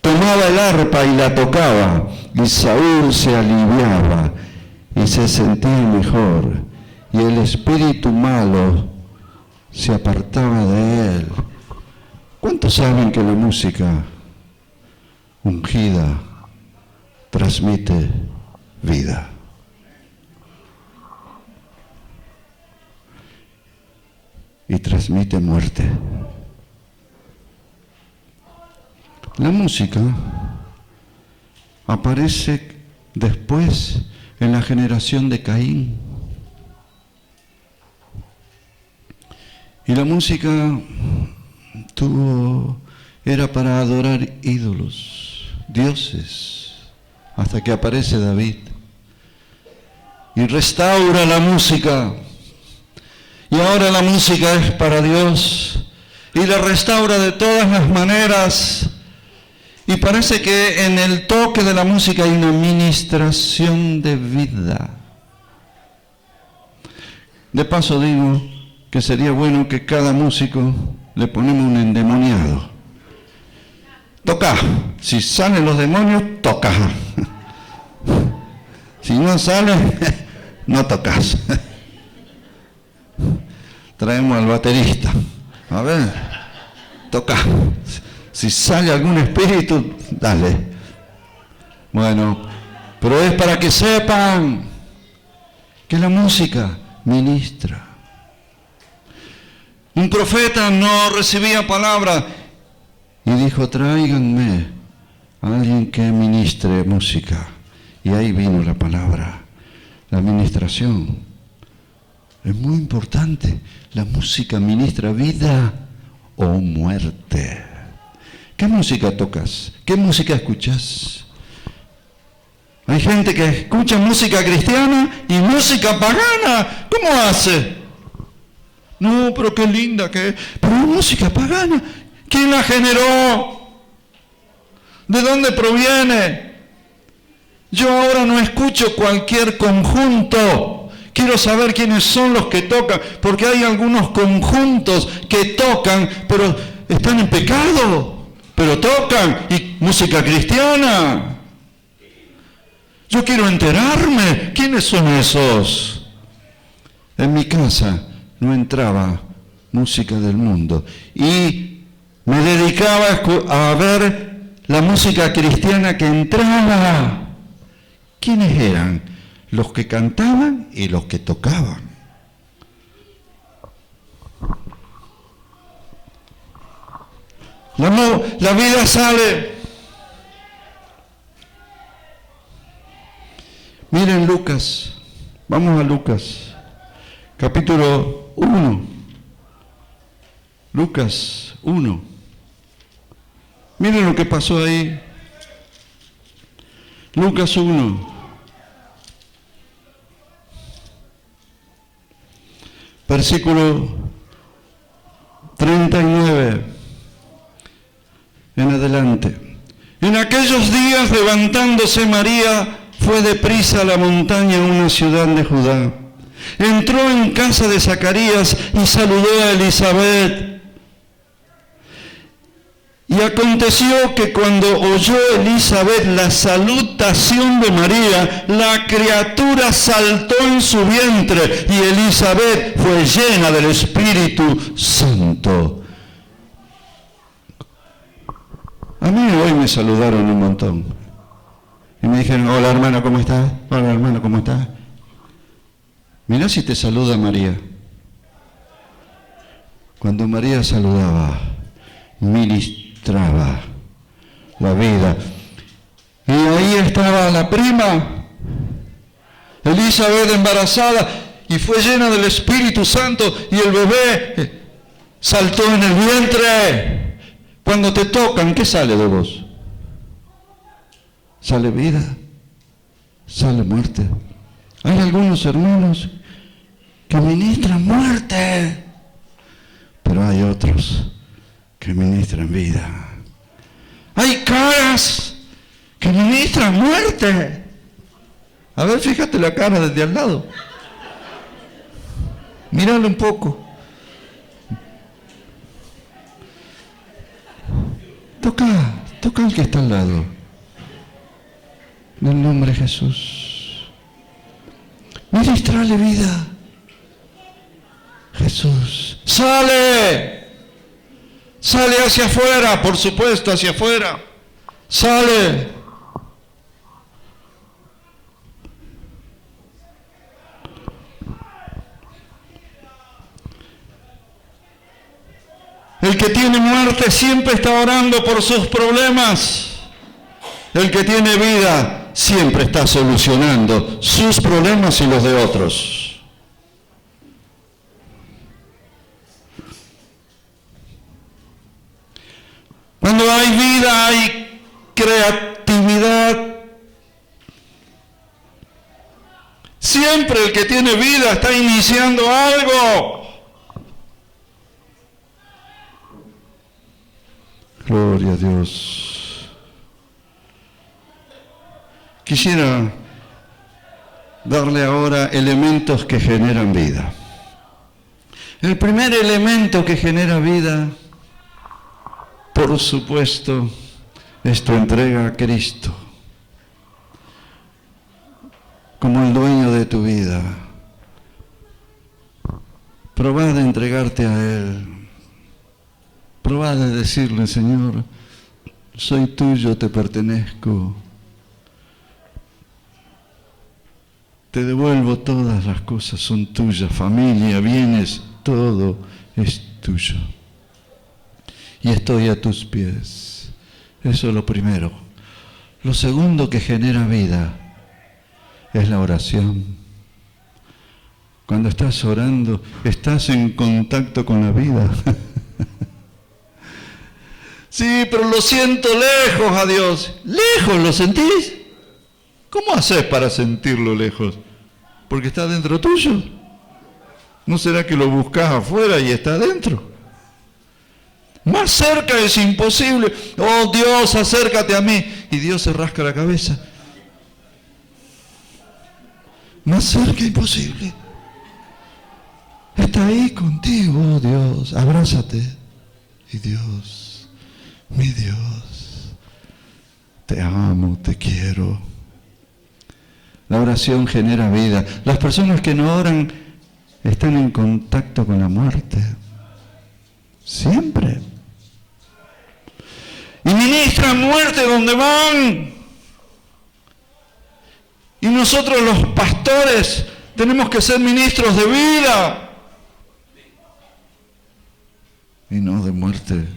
tomaba el arpa y la tocaba, y Saúl se aliviaba y se sentía mejor, y el espíritu malo se apartaba de él. ¿Cuántos saben que la música ungida transmite vida? Y transmite muerte. La música aparece después en la generación de Caín. Y la música era para adorar ídolos, dioses, hasta que aparece David y restaura la música. Y ahora la música es para Dios y la restaura de todas las maneras. Y parece que en el toque de la música hay una ministración de vida. De paso digo que sería bueno que cada músico le ponemos un endemoniado. Toca. Si salen los demonios, toca. Si no salen, no tocas. Traemos al baterista. A ver, toca. Si sale algún espíritu, dale. Bueno, pero es para que sepan que la música ministra. Un profeta no recibía palabra y dijo, tráiganme a alguien que ministre música. Y ahí vino la palabra, la ministración. Es muy importante. La música ministra vida o muerte. ¿Qué música tocas? ¿Qué música escuchas? Hay gente que escucha música cristiana y música pagana. ¿Cómo hace? No, pero qué linda que es. Pero es música pagana. ¿Quién la generó? ¿De dónde proviene? Yo ahora no escucho cualquier conjunto. Quiero saber quiénes son los que tocan, porque hay algunos conjuntos que tocan, pero están en pecado, pero tocan, y música cristiana. Yo quiero enterarme, ¿quiénes son esos? En mi casa no entraba música del mundo, y me dedicaba a ver la música cristiana que entraba. ¿Quiénes eran? Los que cantaban y los que tocaban. La vida sale. Miren Lucas, vamos a Lucas, capítulo 1. Lucas 1. Miren lo que pasó ahí. Lucas 1. Versículo 39 en adelante. En aquellos días, levantándose María, fue deprisa a la montaña, a una ciudad de Judá. Entró en casa de Zacarías y saludó a Elizabeth. Y aconteció que cuando oyó Elizabeth la salutación de María, la criatura saltó en su vientre y Elizabeth fue llena del Espíritu Santo. A mí hoy me saludaron un montón. Y me dijeron, hola hermano, ¿cómo estás? Hola hermano, ¿cómo estás? Mirá si te saluda María. Cuando María saludaba, ministraba la vida. Y ahí estaba la prima, Elizabeth, embarazada, y fue llena del Espíritu Santo, y el bebé saltó en el vientre. Cuando te tocan, ¿qué sale de vos? Sale vida, sale muerte. Hay algunos hermanos que ministran muerte, pero hay otros que ministran vida. Hay caras que ministran muerte. A ver, fíjate la cara desde al lado. Míralo un poco. Toca al que está al lado. En el nombre de Jesús. Ministrale vida. Jesús. ¡Sale! Sale hacia afuera, por supuesto, hacia afuera. Sale. El que tiene muerte siempre está orando por sus problemas. El que tiene vida siempre está solucionando sus problemas y los de otros. Cuando hay vida hay creatividad. Siempre el que tiene vida está iniciando algo. Gloria a Dios. Quisiera darle ahora elementos que generan vida. El primer elemento que genera vida, por supuesto, es tu entrega a Cristo como el dueño de tu vida. Probá de entregarte a Él. Probá de decirle, Señor, soy tuyo, te pertenezco. Te devuelvo todas las cosas, son tuyas, familia, bienes, todo es tuyo. Y estoy a tus pies. Eso es lo primero. Lo segundo que genera vida es la oración. Cuando estás orando, estás en contacto con la vida. Sí, pero lo siento lejos a Dios. ¿Lejos lo sentís? ¿Cómo haces para sentirlo lejos? Porque está dentro tuyo. ¿No será que lo buscas afuera y está adentro? Más cerca es imposible. Oh Dios, acércate a mí. Y Dios se rasca la cabeza. Más cerca imposible. Está ahí contigo, oh Dios. Abrázate. Y Dios, mi Dios, te amo, te quiero. La oración genera vida. Las personas que no oran están en contacto con la muerte. Siempre. Y ministran muerte donde van. Y nosotros los pastores tenemos que ser ministros de vida. Y no de muerte.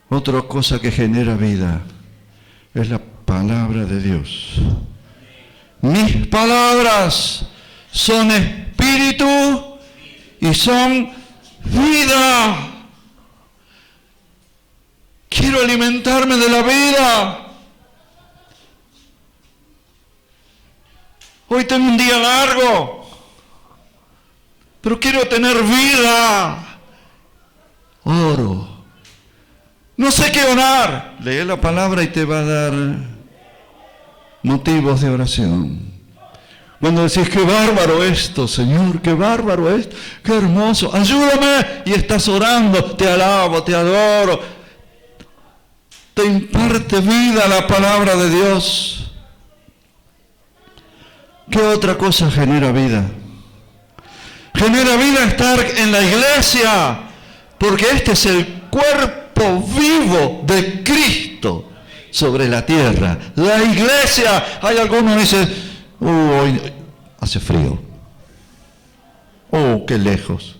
Otra cosa que genera vida es la palabra de Dios. Mis palabras son espíritu y son vida. Quiero alimentarme de la vida. Hoy tengo un día largo, pero quiero tener vida. Oro. No sé qué orar. Lee la palabra y te va a dar motivos de oración. Cuando decís, qué bárbaro esto, Señor, qué bárbaro esto, qué hermoso, ayúdame, y estás orando, te alabo, te adoro. Te imparte vida la palabra de Dios. ¿Qué otra cosa genera vida? Genera vida estar en la iglesia, porque este es el cuerpo vivo de Cristo sobre la tierra. La iglesia, hay algunos que dicen, hoy hace frío. Oh, qué lejos.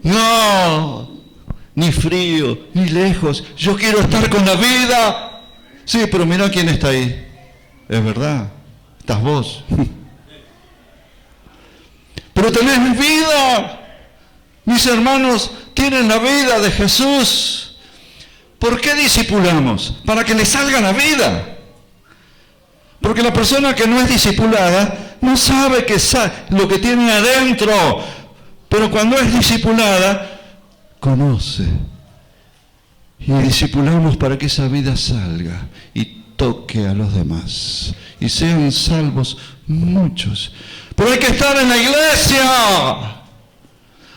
No, ni frío, ni lejos. Yo quiero estar con la vida. Sí, pero mira quién está ahí. Es verdad, estás vos. Pero tenés vida. Mis hermanos tienen la vida de Jesús. ¿Por qué discipulamos? Para que le salga la vida. Porque la persona que no es discipulada no sabe lo que tiene adentro. Pero cuando es discipulada, conoce. Y discipulamos para que esa vida salga y toque a los demás. Y sean salvos muchos. Pero hay que estar en la iglesia.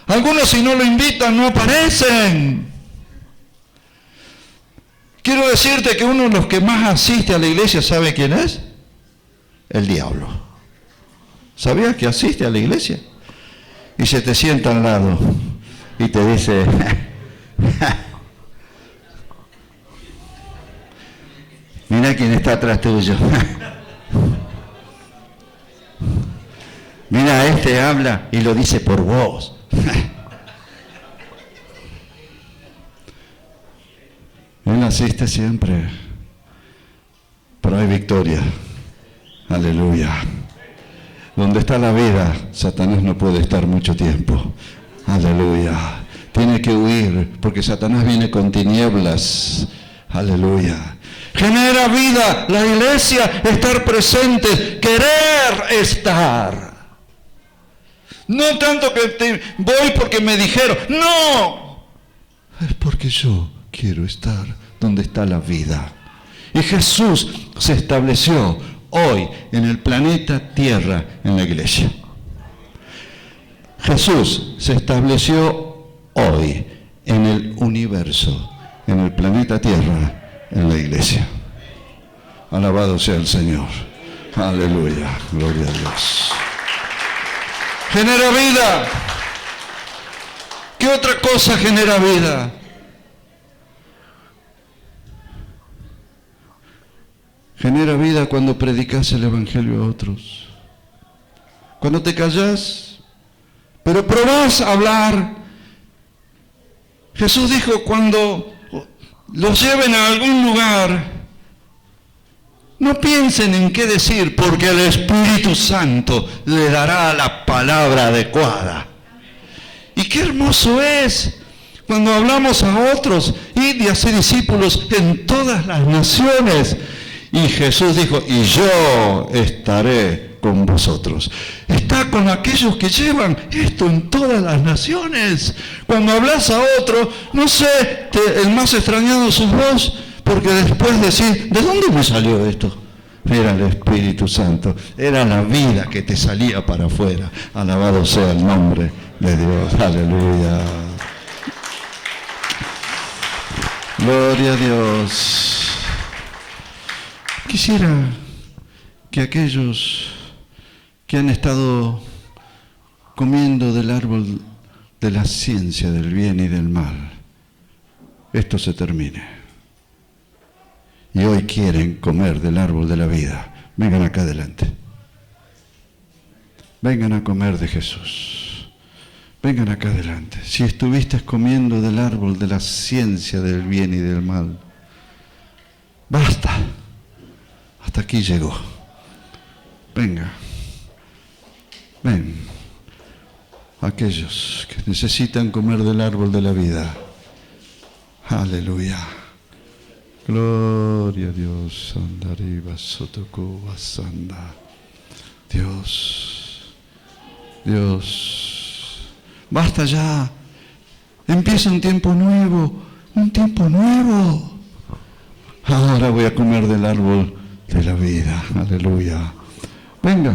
Algunos, si no lo invitan, no aparecen. Quiero decirte que uno de los que más asiste a la iglesia, ¿sabe quién es? El diablo. ¿Sabías que asiste a la iglesia? Y se te sienta al lado y te dice, mira quién está atrás tuyo. Mira, este habla y lo dice por vos. Él asiste siempre, pero hay victoria. Aleluya. Donde está la vida, Satanás no puede estar mucho tiempo. Aleluya. Tiene que huir, porque Satanás viene con tinieblas. Aleluya. Genera vida la iglesia, estar presente, querer estar. No tanto que voy porque me dijeron, no. Es porque yo quiero estar donde está la vida. Y Jesús se estableció hoy en el planeta Tierra en la iglesia. Jesús se estableció hoy en el universo, en el planeta Tierra, en la iglesia. Alabado sea el Señor. Aleluya. Gloria a Dios. Genera vida. ¿Qué otra cosa genera vida? Genera vida cuando predicas el Evangelio a otros. Cuando te callas, pero probás a hablar. Jesús dijo, cuando los lleven a algún lugar, no piensen en qué decir, porque el Espíritu Santo le dará la palabra adecuada. Y qué hermoso es cuando hablamos a otros, id y haced discípulos en todas las naciones. Y Jesús dijo, y yo estaré con vosotros. Está con aquellos que llevan esto en todas las naciones. Cuando hablas a otro, no sé, el más extrañado sos vos, porque después decís, ¿de dónde me salió esto? Era el Espíritu Santo, era la vida que te salía para afuera. Alabado sea el nombre de Dios. Aleluya. Gloria a Dios. Quisiera que aquellos que han estado comiendo del árbol de la ciencia del bien y del mal, esto se termine. Y hoy quieren comer del árbol de la vida. Vengan acá adelante. Vengan a comer de Jesús. Vengan acá adelante. Si estuviste comiendo del árbol de la ciencia del bien y del mal, basta. Hasta aquí llegó. Venga. Ven. Aquellos que necesitan comer del árbol de la vida. Aleluya. Gloria a Dios. Andariba sotokuba sanda. Dios. Dios. Basta ya. Empieza un tiempo nuevo. Un tiempo nuevo. Ahora voy a comer del árbol de la vida. Aleluya. Venga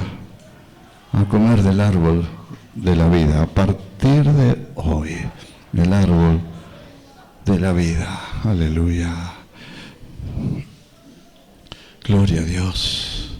a comer del árbol de la vida. A partir de hoy. Del árbol de la vida. Aleluya. Gloria a Dios.